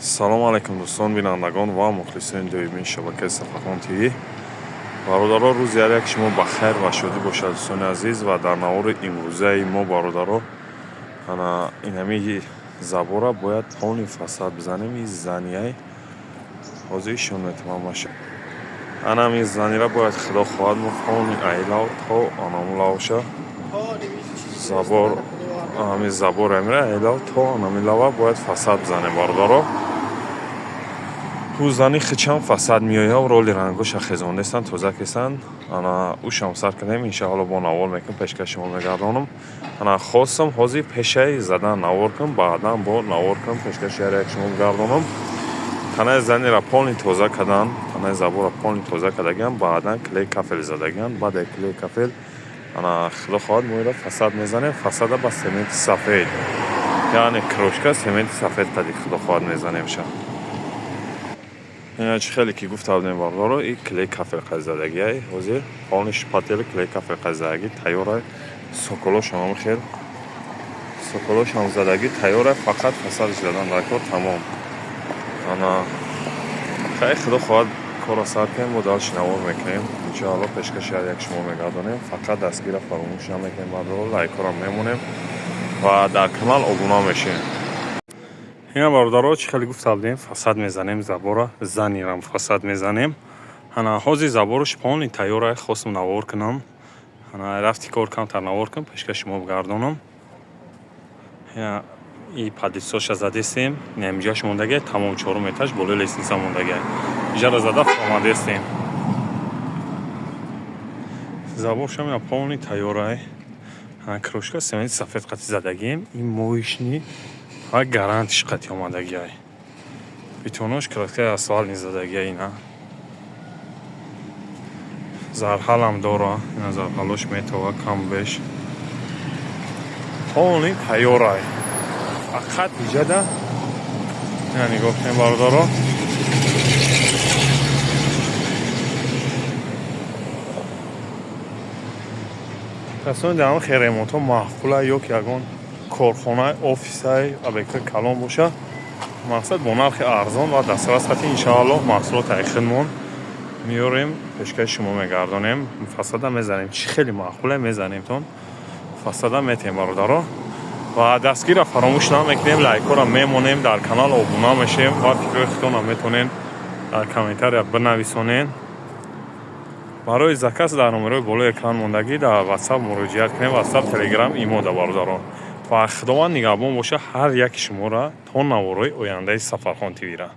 салом алайкум дӯстон бинандагон ва мухлисони доимии шабакаи Сафархон ТВ. бародаро, рӯзи як шумо ба хайр ва шодӣ бошад дӯстони азиз. Ва дар навори имрӯзаи мо бародаро ана инами забора бояд полни фасад бизанем. И занияй ҳозир ишон метавонам маша анами занира бояд худо хоҳад мо полни айлав то анамулавша забор ами забор амира айлав то анамилава бояд фасад бизанем бародаро. ҳӯзани хичам фасад миёяв роли рангоша хезонестан тоза кесан ана ушам сар кардем иншаалло бо навор мекунем пешка шумо мегардонам ана хостам ҳозир пешаи задан навор кунам баъдан бо навор кунам пешка шаҳрак шумо гардонам. танаи занира полни тоза кардан танаи забора полни тоза кардагиам баъдан клей кафел задагиам баъде клей кафел ана худо хоҳад мо ира фасад мезанем. Фасада ба сементи сафед яъне крошка сементи сафед қади худо хоҳад мезанем ша чӣ хеле ки гуфта будем бародаро и клей кафел қади задагиай ҳозир полни шпатели клей кафел қади задагӣ тайёрай соколошам ҳам хел соколошам задагӣ тайёрай фақат фасадаш задан дар кор тамом ана хай худо хоҳад кора сар кунем мо далш навор мекунем иншаалло пешкаши як шумо мегардонем фақат дастгира фаромӯш намекунем бародаро лайкорам мемонем ва дар канал обуна мешем. ина бародаро чӣ хеле гуфта будем фасад мезанем забора занирам фасад мезанем ана ҳозир забораш полни тайёрай хостам навор кунам ана рафти кор камтар навор кунам пешка шумо бигардонам. ина и падисоша задестем немҷаш мондагия тамом чорум этаж боло лестница мондагия ижара зада фомадестем заборшам ина полни тайёрай ана крошка сементи сафед қати задагием и моишни ва гарантиш қати омадагиай битонош краткаи асфални задагиай ина зарҳалам дора ина зарҳалош метава кам беш полни тайёрай фақат иҷада ина нигоҳ кунем бародаро касони дар хе ремонтҳо маъқула ёк ягон корхонаи офисаи абека калон боша мақсад бо нархи арзон ва дастрас хати иншаалло маҳсулоти хидмон миёрем пешкаши шумо мегардонем фасада мезанем чӣ хеле маъқула мезанемтон фасада метем бародаро ва дастгира фаромӯш намекунем лайкора мемонем дар канал обуна мешем ва фикрои худтонам метавонем дар комментария бинависонем. барои заказ дар номерои болои экран мондагӣ дар ватсап муроҷиат кунем ватсап телеграм имода бародаро ва худованд нигаҳбон боша ҳар яки шуморо то навораи ояндаи Сафархон ТВ ра.